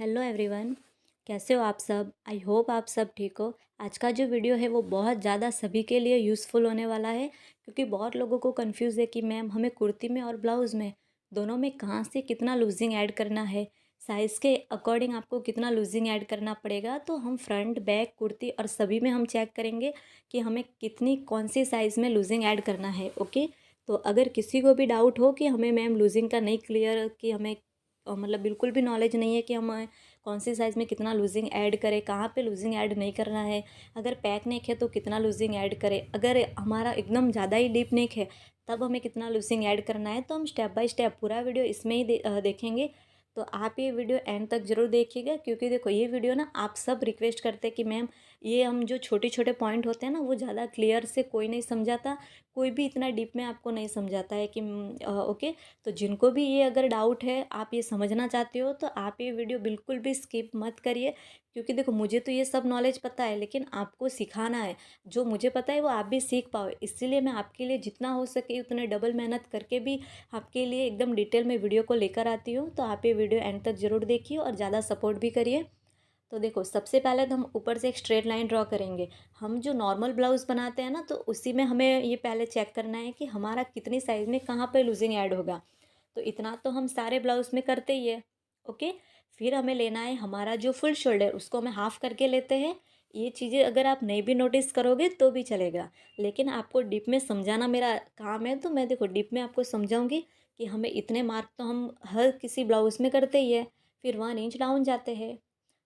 Hello everyone. कैसे हो आप सब? आई होप आप सब ठीक हो। आज का जो वीडियो है वो बहुत ज़्यादा सभी के लिए यूज़फुल होने वाला है, क्योंकि बहुत लोगों को कंफ्यूज है कि मैम हमें कुर्ती में और ब्लाउज़ में दोनों में कहाँ से कितना लूजिंग ऐड करना है, साइज़ के अकॉर्डिंग आपको कितना लूजिंग ऐड करना पड़ेगा। तो हम फ्रंट बैक कुर्ती और सभी में हम चेक करेंगे कि हमें कितनी कौन सी साइज़ में लूजिंग ऐड करना है। ओके, तो अगर किसी को भी डाउट हो कि हमें मैम लूजिंग का नहीं क्लियर, कि हमें मतलब बिल्कुल भी नॉलेज नहीं है कि हम कौन सी साइज़ में कितना लूजिंग ऐड करें, कहाँ पे लूजिंग ऐड नहीं करना है, अगर पैक नेक है तो कितना लूजिंग ऐड करें, अगर हमारा एकदम ज़्यादा ही डीप नेक है तब हमें कितना लूजिंग ऐड करना है, तो हम स्टेप बाय स्टेप पूरा वीडियो इसमें ही देखेंगे। तो आप ये वीडियो एंड तक ज़रूर देखिएगा, क्योंकि देखो ये वीडियो ना आप सब रिक्वेस्ट करते हैं कि मैम ये हम जो छोटे छोटे पॉइंट होते हैं ना वो ज़्यादा क्लियर से कोई नहीं समझाता, कोई भी इतना डीप में आपको नहीं समझाता है कि ओके। तो जिनको भी ये अगर डाउट है, आप ये समझना चाहते हो, तो आप ये वीडियो बिल्कुल भी स्किप मत करिए, क्योंकि देखो मुझे तो ये सब नॉलेज पता है, लेकिन आपको सिखाना है। जो मुझे पता है वो आप भी सीख पाओ, इसीलिए मैं आपके लिए जितना हो सके उतने डबल मेहनत करके भी आपके लिए एकदम डिटेल में वीडियो को लेकर आती हूँ। तो आप ये वीडियो एंड तक ज़रूर देखिए और ज़्यादा सपोर्ट भी करिए। तो देखो सबसे पहले तो हम ऊपर से एक स्ट्रेट लाइन ड्रॉ करेंगे। हम जो नॉर्मल ब्लाउज़ बनाते हैं ना, तो उसी में हमें ये पहले चेक करना है कि हमारा कितनी साइज़ में कहाँ पे लूजिंग ऐड होगा। तो इतना तो हम सारे ब्लाउज़ में करते ही है। ओके, फिर हमें लेना है हमारा जो फुल शोल्डर, उसको हमें हाफ़ करके लेते हैं। ये चीज़ें अगर आप नहीं भी नोटिस करोगे तो भी चलेगा, लेकिन आपको डीप में समझाना मेरा काम है, तो मैं देखो डीप में आपको समझाऊंगी कि हमें इतने मार्क तो हम हर किसी ब्लाउज़ में करते ही है। फिर 1 इंच डाउन जाते हैं,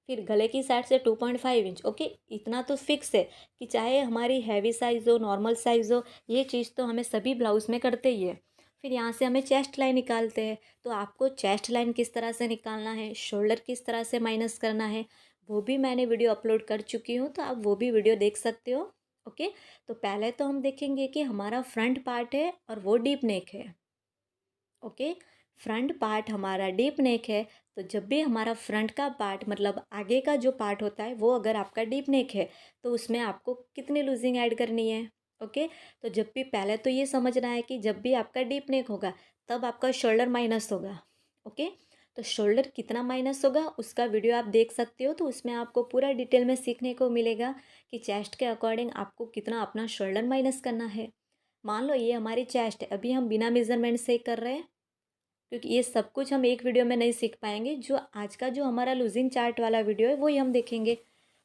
फिर गले की साइड से 2.5 इंच। ओके, इतना तो फिक्स है कि चाहे हमारी हैवी साइज़ हो नॉर्मल साइज़ हो, ये चीज़ तो हमें सभी ब्लाउज़ में करते ही है। फिर यहाँ से हमें चेस्ट लाइन निकालते हैं, तो आपको चेस्ट लाइन किस तरह से निकालना है, शोल्डर किस तरह से माइनस करना है, वो भी मैंने वीडियो अपलोड कर चुकी हूँ, तो आप वो भी वीडियो देख सकते हो। ओके, तो पहले तो हम देखेंगे कि हमारा फ्रंट पार्ट है और वो डीप नेक है। ओके, फ्रंट पार्ट हमारा डीप नेक है, तो जब भी हमारा फ्रंट का पार्ट मतलब आगे का जो पार्ट होता है वो अगर आपका डीप नेक है, तो उसमें आपको कितनी लूजिंग ऐड करनी है। ओके, तो जब भी पहले तो ये समझना है कि जब भी आपका डीप नेक होगा तब आपका शोल्डर माइनस होगा। ओके, तो शोल्डर कितना माइनस होगा उसका वीडियो आप देख सकते हो, तो उसमें आपको पूरा डिटेल में सीखने को मिलेगा कि चेस्ट के अकॉर्डिंग आपको कितना अपना शोल्डर माइनस करना है। मान लो ये हमारी चेस्ट है, अभी हम बिना मेजरमेंट से कर रहे हैं, क्योंकि ये सब कुछ हम एक वीडियो में नहीं सीख पाएंगे। जो आज का जो हमारा लूजिंग चार्ट वाला वीडियो है वही हम देखेंगे।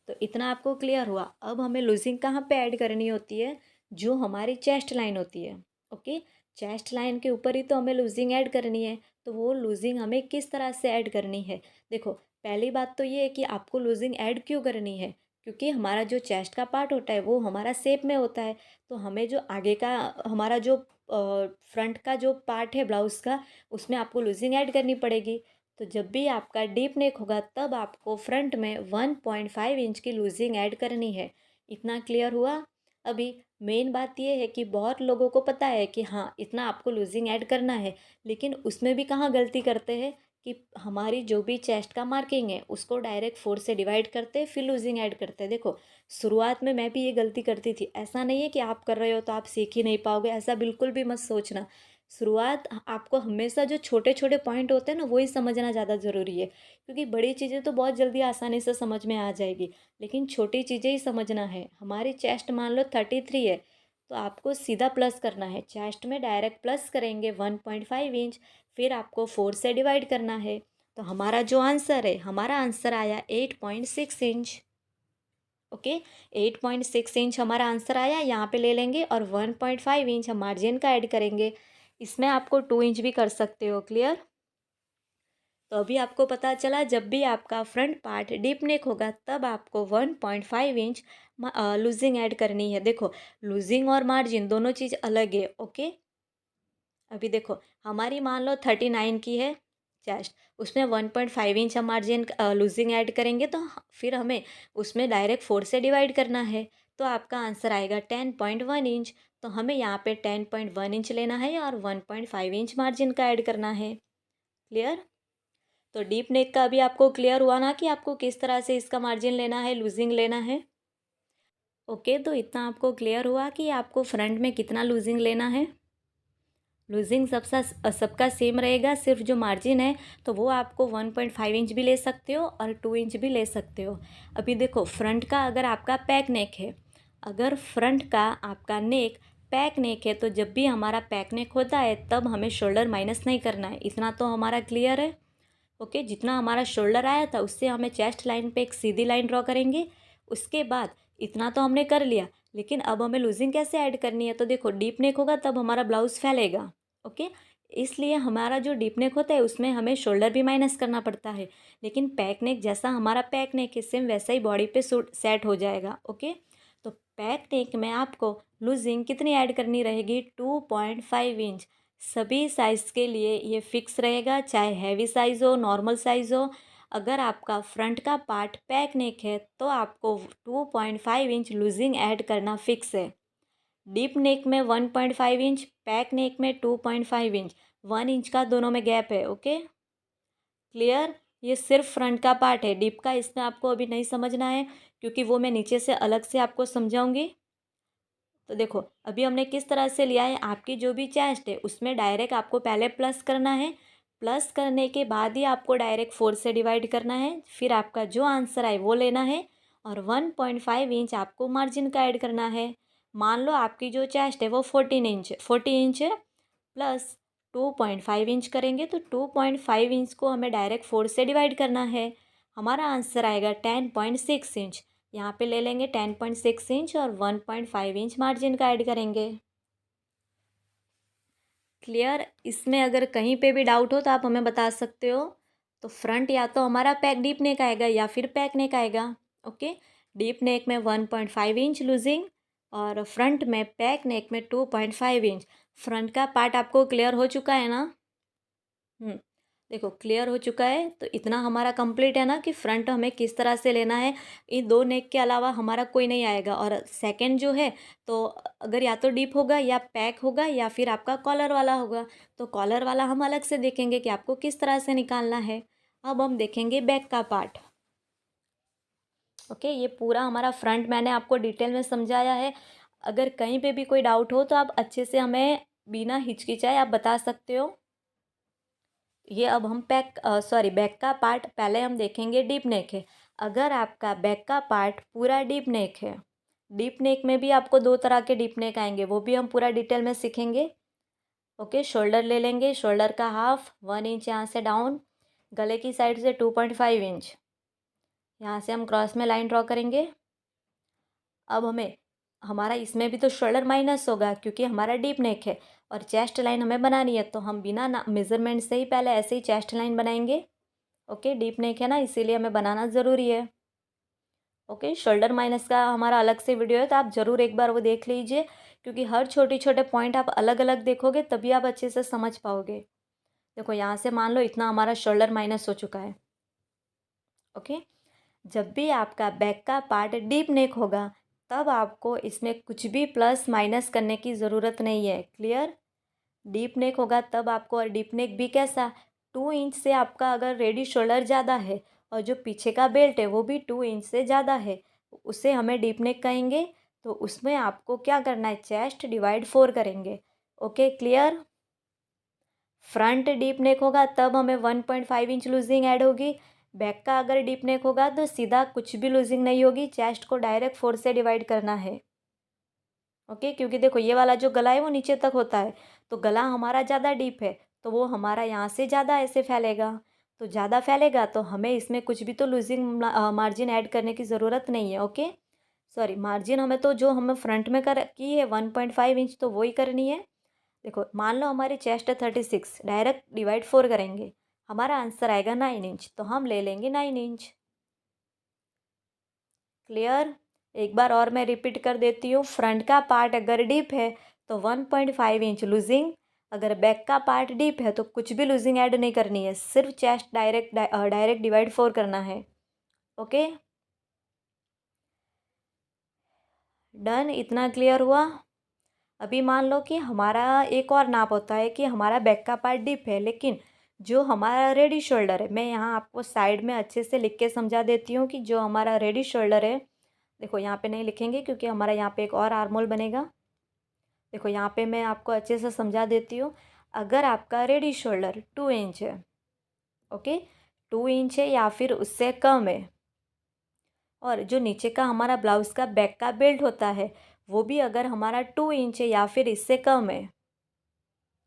तो इतना आपको क्लियर हुआ। अब हमें लूजिंग कहाँ पे ऐड करनी होती है? जो हमारी चेस्ट लाइन होती है। ओके, चेस्ट लाइन के ऊपर ही तो हमें लूजिंग ऐड करनी है। तो वो लूजिंग हमें किस तरह से ऐड करनी है? देखो, पहली बात तो ये है कि आपको लूजिंग ऐड क्यों करनी है, क्योंकि हमारा जो चेस्ट का पार्ट होता है वो हमारा शेप में होता है। तो हमें जो आगे का हमारा जो फ्रंट का जो पार्ट है ब्लाउज़ का, उसमें आपको लूजिंग ऐड करनी पड़ेगी। तो जब भी आपका डीप नेक होगा तब आपको फ्रंट में 1.5 इंच की लूजिंग ऐड करनी है। इतना क्लियर हुआ? अभी मेन बात ये है कि बहुत लोगों को पता है कि हाँ इतना आपको लूजिंग ऐड करना है, लेकिन उसमें भी कहाँ गलती करते हैं कि हमारी जो भी चेस्ट का मार्किंग है उसको डायरेक्ट 4 से डिवाइड करते हैं फिर लूजिंग ऐड करते हैं। देखो, शुरुआत में मैं भी ये गलती करती थी। ऐसा नहीं है कि आप कर रहे हो तो आप सीख ही नहीं पाओगे, ऐसा बिल्कुल भी मत सोचना। शुरुआत आपको हमेशा जो छोटे छोटे पॉइंट होते हैं ना वही समझना ज़्यादा ज़रूरी है, क्योंकि बड़ी चीज़ें तो बहुत जल्दी आसानी से समझ में आ जाएगी, लेकिन छोटी चीज़ें ही समझना है। हमारी चेस्ट मान लो 33 है, तो आपको सीधा प्लस करना है। चेस्ट में डायरेक्ट प्लस करेंगे 1.5 इंच, फिर आपको 4 से डिवाइड करना है। तो हमारा जो आंसर है, हमारा आंसर आया 8.6 इंच। ओके, 8.6 इंच हमारा आंसर आया। यहाँ पे ले लेंगे और 1.5 इंच हम मार्जिन का ऐड करेंगे। इसमें आपको 2 इंच भी कर सकते हो। क्लियर? तो अभी आपको पता चला, जब भी आपका फ्रंट पार्ट डीप नेक होगा तब आपको 1.5 इंच लूजिंग ऐड करनी है। देखो, लूजिंग और मार्जिन दोनों चीज़ अलग है। ओके, अभी देखो हमारी मान लो 39 की है चेस्ट, उसमें 1.5 इंच हम मार्जिन लूजिंग ऐड करेंगे, तो फिर हमें उसमें डायरेक्ट 4 से डिवाइड करना है। तो आपका आंसर आएगा 10.1 इंच। तो हमें यहाँ पे 10.1 इंच लेना है और 1.5 इंच मार्जिन का ऐड करना है। क्लियर? तो डीप नेक का अभी आपको क्लियर हुआ ना कि आपको किस तरह से इसका मार्जिन लेना है, लूजिंग लेना है। ओके, तो इतना आपको क्लियर हुआ कि आपको फ्रंट में कितना लूजिंग लेना है। लूजिंग सबका सेम रहेगा, सिर्फ जो मार्जिन है तो वो आपको 1.5 इंच भी ले सकते हो और 2 इंच भी ले सकते हो। अभी देखो फ्रंट का अगर आपका पैक नेक है, अगर फ्रंट का आपका नेक पैक नेक है तो जब भी हमारा पैक नेक होता है तब हमें शोल्डर माइनस नहीं करना है। इतना तो हमारा क्लियर है। ओके, जितना हमारा शोल्डर आया था उससे हमें चेस्ट लाइन पे एक सीधी लाइन ड्रॉ करेंगे। उसके बाद इतना तो हमने कर लिया, लेकिन अब हमें लूजिंग कैसे ऐड करनी है? तो देखो डीप नेक होगा तब हमारा ब्लाउज फैलेगा। ओके, इसलिए हमारा जो डीप नेक होता है उसमें हमें शोल्डर भी माइनस करना पड़ता है, लेकिन पैक नेक जैसा हमारा पैक नेक है सेम वैसा ही बॉडी पे सूट सेट हो जाएगा। ओके, तो पैक नेक में आपको लूजिंग कितनी ऐड करनी रहेगी? 2.5 इंच। सभी साइज़ के लिए ये फिक्स रहेगा, चाहे हैवी साइज़ हो नॉर्मल साइज़ हो। अगर आपका फ्रंट का पार्ट पैक नेक है तो आपको 2.5 इंच लूजिंग ऐड करना फिक्स है। डीप नेक में 1.5 इंच, पैक नेक में 2.5 इंच, 1 इंच का दोनों में गैप है। Okay, clear? ये सिर्फ फ्रंट का पार्ट है, डीप का इसमें आपको अभी नहीं समझना है क्योंकि वो मैं नीचे से अलग से आपको समझाऊंगी। तो देखो अभी हमने किस तरह से लिया है, आपकी जो भी चेस्ट है उसमें डायरेक्ट आपको पहले प्लस करना है, प्लस करने के बाद ही आपको डायरेक्ट 4 से डिवाइड करना है, फिर आपका जो आंसर आए वो लेना है और 1.5 इंच आपको मार्जिन का ऐड करना है। मान लो आपकी जो चेस्ट है वो 40 इंच है, प्लस 2.5 इंच करेंगे तो 2.5 इंच को हमें डायरेक्ट 4 से डिवाइड करना है। हमारा आंसर आएगा 10.6 इंच। यहाँ पे ले लेंगे 10.6 इंच और 1.5 इंच मार्जिन का ऐड करेंगे। क्लियर? इसमें अगर कहीं पे भी डाउट हो तो आप हमें बता सकते हो। तो फ्रंट या तो हमारा पैक डीप नेक आएगा या फिर पैक नेक आएगा। ओके, डीप नेक में 1.5 इंच लूजिंग और फ्रंट में पैक नेक में 2.5 इंच। फ्रंट का पार्ट आपको क्लियर हो चुका है ना? देखो क्लियर हो चुका है, तो इतना हमारा कंप्लीट है ना कि फ्रंट हमें किस तरह से लेना है। इन दो नेक के अलावा हमारा कोई नहीं आएगा। और सेकंड जो है तो अगर या तो डीप होगा या पैक होगा या फिर आपका कॉलर वाला होगा, तो कॉलर वाला हम अलग से देखेंगे कि आपको किस तरह से निकालना है। अब हम देखेंगे बैक का पार्ट। ओके, ये पूरा हमारा फ्रंट मैंने आपको डिटेल में समझाया है। अगर कहीं पे भी कोई डाउट हो तो आप अच्छे से हमें बिना हिचकिचाए आप बता सकते हो। ये अब हम बैक का पार्ट पहले हम देखेंगे डीप नेक है। अगर आपका बैक का पार्ट पूरा डीप नेक है, डीप नेक में भी आपको दो तरह के डीप नेक आएंगे, वो भी हम पूरा डिटेल में सीखेंगे। ओके, शोल्डर ले लेंगे, शोल्डर का हाफ 1 इंच यहाँ से डाउन, गले की साइड से 2.5 इंच यहाँ से हम क्रॉस में लाइन ड्रॉ करेंगे। अब हमें हमारा इसमें भी तो शोल्डर माइनस होगा क्योंकि हमारा डीप नेक है और चेस्ट लाइन हमें बनानी है, तो हम बिना मेज़रमेंट से ही पहले ऐसे ही चेस्ट लाइन बनाएंगे। ओके, डीप नेक है ना इसीलिए हमें बनाना ज़रूरी है। ओके, शोल्डर माइनस का हमारा अलग से वीडियो है तो आप ज़रूर एक बार वो देख लीजिए, क्योंकि हर छोटे छोटे पॉइंट आप अलग अलग देखोगे तभी आप अच्छे से समझ पाओगे। देखो यहाँ से मान लो इतना हमारा शोल्डर माइनस हो चुका है। ओके, जब भी आपका बैक का पार्ट डीप नेक होगा तब आपको इसमें कुछ भी प्लस माइनस करने की ज़रूरत नहीं है। क्लियर? डीप नेक होगा तब आपको, और डीप नेक भी कैसा, 2 इंच से आपका अगर रेडी शोल्डर ज़्यादा है और जो पीछे का बेल्ट है वो भी 2 इंच से ज़्यादा है, उसे हमें डीप नेक कहेंगे। तो उसमें आपको क्या करना है, चेस्ट डिवाइड 4 करेंगे। Okay, clear? Front deep neck होगा तब हमें 1.5 इंच लूजिंग ऐड होगी। बैक का अगर डीप नेक होगा तो सीधा कुछ भी लूजिंग नहीं होगी, चेस्ट को डायरेक्ट 4 से डिवाइड करना है। ओके, क्योंकि देखो ये वाला जो गला है वो नीचे तक होता है, तो गला हमारा ज़्यादा डीप है तो वो हमारा यहाँ से ज़्यादा ऐसे फैलेगा, तो ज़्यादा फैलेगा तो हमें इसमें कुछ भी तो लूजिंग मार्जिन ऐड करने की ज़रूरत नहीं है। ओके, सॉरी, मार्जिन हमें तो जो हमें फ्रंट में कर की है 1.5 इंच तो वही करनी है। देखो मान लो हमारी चेस्ट है 36, डायरेक्ट डिवाइड 4 करेंगे, हमारा आंसर आएगा 9 इंच, तो हम ले लेंगे 9 इंच। क्लियर? एक बार और मैं रिपीट कर देती हूँ, फ्रंट का पार्ट अगर डीप है तो 1.5 इंच लूजिंग, अगर बैक का पार्ट डीप है तो कुछ भी लूजिंग ऐड नहीं करनी है, सिर्फ चेस्ट डायरेक्ट डिवाइड 4 करना है। Okay, done? इतना क्लियर हुआ? अभी मान लो कि हमारा एक और नाप होता है कि हमारा बैक का पार्ट डीप है, लेकिन जो हमारा रेडी शोल्डर है, मैं यहाँ आपको साइड में अच्छे से लिख के समझा देती हूँ कि जो हमारा रेडी शोल्डर है, देखो यहाँ पे नहीं लिखेंगे क्योंकि हमारा यहाँ पे एक और आर्मोल बनेगा। देखो यहाँ पे मैं आपको अच्छे से समझा देती हूँ। अगर आपका रेडी शोल्डर 2 इंच है, ओके, 2 इंच है या फिर उससे कम है, और जो नीचे का हमारा ब्लाउज़ का बैक का बेल्ट होता है वो भी अगर हमारा 2 इंच है या फिर इससे कम है,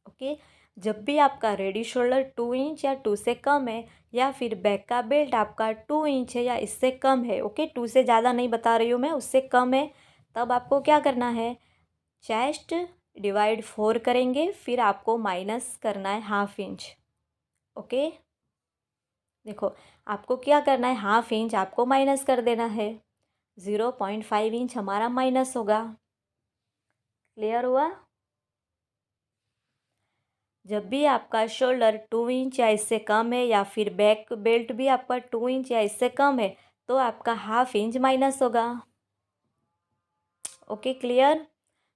ओके, जब भी आपका रेडी शोल्डर 2 इंच या 2 से कम है या फिर बैक का बेल्ट आपका 2 इंच है या इससे कम है, ओके, 2 से ज़्यादा नहीं बता रही हूँ मैं, उससे कम है, तब आपको क्या करना है, चेस्ट डिवाइड 4 करेंगे, फिर आपको माइनस करना है 1/2 इंच, ओके। देखो, आपको क्या करना है, 1/2 इंच आपको माइनस कर देना है, 0.5 इंच हमारा माइनस होगा। क्लियर हुआ? जब भी आपका शोल्डर 2 इंच या इससे कम है या फिर बैक बेल्ट भी आपका 2 इंच या इससे कम है तो आपका 1/2 इंच माइनस होगा। Okay, clear?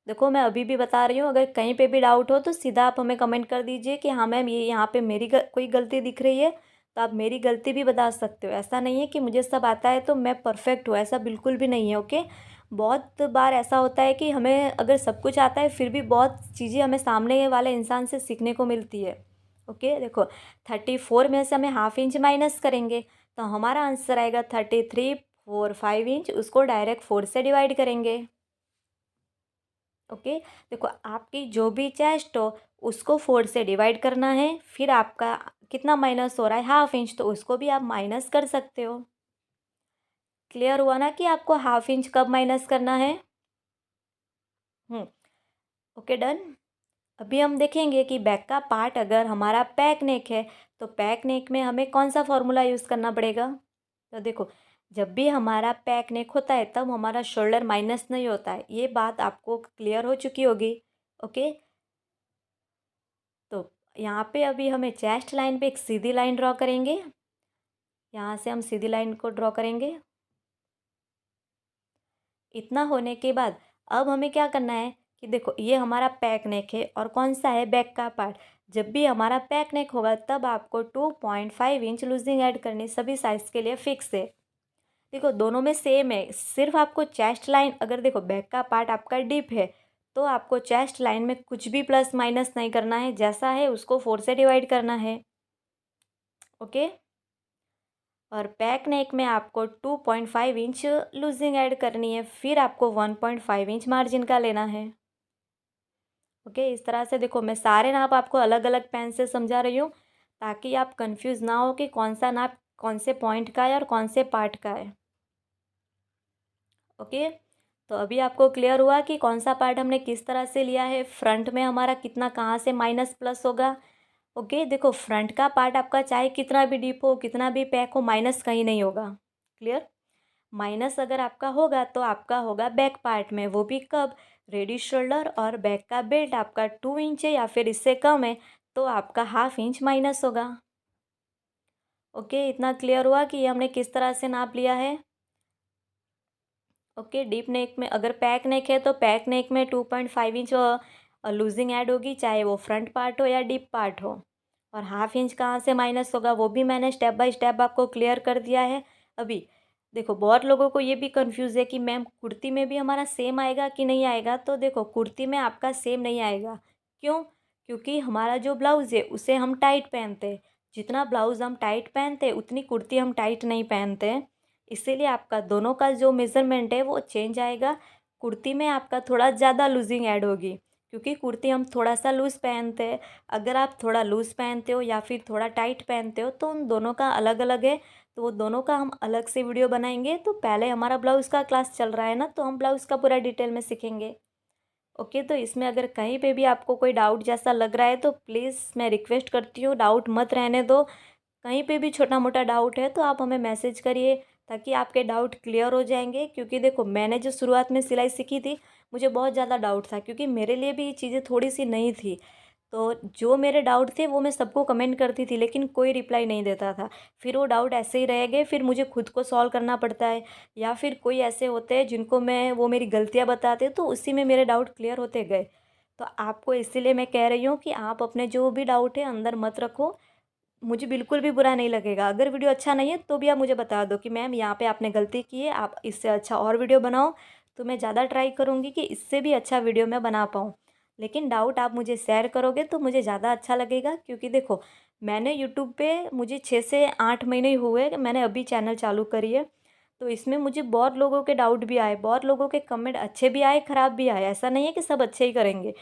देखो, मैं अभी भी बता रही हूँ, अगर कहीं पे भी डाउट हो तो सीधा आप हमें कमेंट कर दीजिए कि हाँ मैम, ये यहाँ पे मेरी कोई गलती दिख रही है, तो आप मेरी गलती भी बता सकते हो। ऐसा नहीं है कि मुझे सब आता है तो मैं परफेक्ट हूँ, ऐसा बिल्कुल भी नहीं है, ओके। बहुत बार ऐसा होता है कि हमें अगर सब कुछ आता है फिर भी बहुत चीज़ें हमें सामने वाले इंसान से सीखने को मिलती है, ओके। देखो, 34 में से हमें 1/2 इंच माइनस करेंगे तो हमारा आंसर आएगा 33.45 इंच, उसको डायरेक्ट 4 से डिवाइड करेंगे, ओके। देखो, आपकी जो भी चेस्ट हो उसको 4 से डिवाइड करना है, फिर आपका कितना माइनस हो रहा है, 1/2 इंच, तो उसको भी आप माइनस कर सकते हो। क्लियर हुआ ना कि आपको 1/2 इंच कब माइनस करना है? Okay, done. अभी हम देखेंगे कि बैक का पार्ट अगर हमारा पैक नेक है तो पैक नेक में हमें कौन सा फॉर्मूला यूज़ करना पड़ेगा। तो देखो, जब भी हमारा पैक नेक होता है तब हमारा शोल्डर माइनस नहीं होता है, ये बात आपको क्लियर हो चुकी होगी, ओके। तो यहाँ पे अभी हमें चेस्ट लाइन पे एक सीधी लाइन ड्रॉ करेंगे, यहाँ से हम सीधी लाइन को ड्रॉ करेंगे। इतना होने के बाद अब हमें क्या करना है कि देखो, ये हमारा पैक नेक है और कौन सा है, बैक का पार्ट। जब भी हमारा पैक नेक होगा तब आपको 2.5 इंच लूजिंग ऐड करनी, सभी साइज़ के लिए फिक्स है। देखो, दोनों में सेम है, सिर्फ आपको चेस्ट लाइन, अगर देखो बैक का पार्ट आपका डीप है तो आपको चेस्ट लाइन में कुछ भी प्लस माइनस नहीं करना है, जैसा है उसको 4 से डिवाइड करना है, ओके। और बैक नेक में आपको 2.5 इंच लूजिंग ऐड करनी है, फिर आपको 1.5 इंच मार्जिन का लेना है, ओके। इस तरह से देखो, मैं सारे नाप आपको अलग अलग पेन से समझा रही हूँ ताकि आप कंफ्यूज ना हो कि कौन सा नाप कौन से पॉइंट का है और कौन से पार्ट का है, ओके। तो अभी आपको क्लियर हुआ कि कौन सा पार्ट हमने किस तरह से लिया है, फ्रंट में हमारा कितना कहाँ से माइनस प्लस होगा, ओके। देखो, फ्रंट का पार्ट आपका चाहे कितना भी डीप हो, कितना भी पैक हो, माइनस कहीं नहीं होगा। क्लियर? माइनस अगर आपका होगा तो आपका होगा बैक पार्ट में, वो भी कब, रेडी शोल्डर और बैक का बेल्ट आपका 2 इंच है या फिर इससे कम है तो आपका 1/2 इंच माइनस होगा, ओके। इतना क्लियर हुआ कि ये हमने किस तरह से नाप लिया है, ओके। डीप नेक में अगर पैक नेक है तो पैक नेक में 2.5 इंच लूजिंग ऐड होगी, चाहे वो फ्रंट पार्ट हो या डीप पार्ट हो। और 1/2 इंच कहाँ से माइनस होगा वो भी मैंने स्टेप बाय स्टेप आपको क्लियर कर दिया है अभी। देखो, बहुत लोगों को ये भी कंफ्यूज है कि मैम कुर्ती में भी हमारा सेम आएगा कि नहीं आएगा। तो देखो, कुर्ती में आपका सेम नहीं आएगा, क्यों? क्योंकि हमारा जो ब्लाउज़ है उसे हम टाइट पहनते हैं, जितना ब्लाउज़ हम टाइट पहनते हैं उतनी कुर्ती हम टाइट नहीं पहनते हैं, इसीलिए आपका दोनों का जो मेज़रमेंट है वो चेंज आएगा। कुर्ती में आपका थोड़ा ज़्यादा लूजिंग ऐड होगी क्योंकि कुर्ती हम थोड़ा सा लूज़ पहनते हैं। अगर आप थोड़ा लूज़ पहनते हो या फिर थोड़ा टाइट पहनते हो तो उन दोनों का अलग अलग है, तो वो दोनों का हम अलग से वीडियो बनाएंगे। तो पहले हमारा ब्लाउज़ का क्लास चल रहा है ना, तो हम ब्लाउज़ का पूरा डिटेल में सीखेंगे, ओके। तो इसमें अगर कहीं पे भी आपको कोई डाउट जैसा लग रहा है तो प्लीज़ मैं रिक्वेस्ट करती हूँ, डाउट मत रहने दो। कहीं पे भी छोटा मोटा डाउट है तो आप हमें मैसेज करिए ताकि आपके डाउट क्लियर हो जाएंगे। क्योंकि देखो, मैंने जो शुरुआत में सिलाई सीखी थी मुझे बहुत ज़्यादा डाउट था, क्योंकि मेरे लिए भी ये चीज़ें थोड़ी सी नई थी। तो जो मेरे डाउट थे वो मैं सबको कमेंट करती थी लेकिन कोई रिप्लाई नहीं देता था, फिर वो डाउट ऐसे ही रह गए, फिर मुझे खुद को सॉल्व करना पड़ता है। या फिर कोई ऐसे होते हैं जिनको मैं वो मेरी गलतियाँ बताते तो उसी में मेरे डाउट क्लियर होते गए। तो आपको इसीलिए मैं कह रही हूँ कि आप अपने जो भी डाउट है अंदर मत रखो, मुझे बिल्कुल भी बुरा नहीं लगेगा। अगर वीडियो अच्छा नहीं है तो भी आप मुझे बता दो कि मैम यहाँ पे आपने गलती की है, आप इससे अच्छा और वीडियो बनाओ, तो मैं ज़्यादा ट्राई करूँगी कि इससे भी अच्छा वीडियो मैं बना पाऊँ। लेकिन डाउट आप मुझे शेयर करोगे तो मुझे ज़्यादा अच्छा लगेगा, क्योंकि देखो मैंने यूट्यूब पे मुझे 6 से 8 महीने ही हुए, मैंने अभी चैनल चालू करी है। तो इसमें मुझे बहुत लोगों के डाउट भी आए, बहुत लोगों के कमेंट अच्छे भी आए, ख़राब भी आए। ऐसा नहीं है कि सब अच्छे ही करेंगे।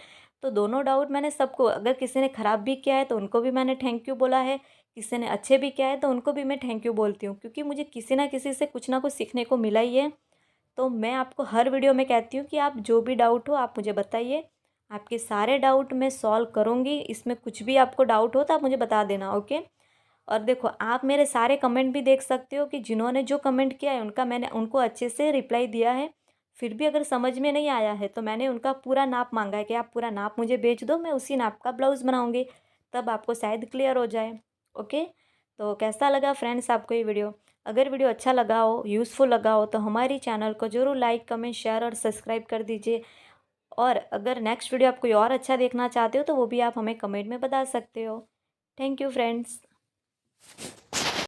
तो दोनों डाउट मैंने सबको, अगर किसी ने ख़राब भी किया है तो उनको भी मैंने थैंक यू बोला है, किसी ने अच्छे भी किया है तो उनको भी मैं थैंक यू बोलती हूँ, क्योंकि मुझे किसी ना किसी से कुछ ना कुछ सीखने को मिला ही है। तो मैं आपको हर वीडियो में कहती हूँ कि आप जो भी डाउट हो आप मुझे बताइए, आपके सारे डाउट मैं सॉल्व करूँगी। इसमें कुछ भी आपको डाउट हो तो आप मुझे बता देना, ओके। और देखो आप मेरे सारे कमेंट भी देख सकते हो कि जिन्होंने जो कमेंट किया है उनका मैंने उनको अच्छे से रिप्लाई दिया है। फिर भी अगर समझ में नहीं आया है तो मैंने उनका पूरा नाप मांगा है कि आप पूरा नाप मुझे भेज दो, मैं उसी नाप का ब्लाउज़ बनाऊँगी, तब आपको शायद क्लियर हो जाए, ओके। तो कैसा लगा फ्रेंड्स आपको ये वीडियो? अगर वीडियो अच्छा लगा हो, यूज़फुल लगा हो, तो हमारी चैनल को ज़रूर लाइक, कमेंट, शेयर और सब्सक्राइब कर दीजिए। और अगर नेक्स्ट वीडियो आप कोई और अच्छा देखना चाहते हो तो वो भी आप हमें कमेंट में बता सकते हो। Thank you friends.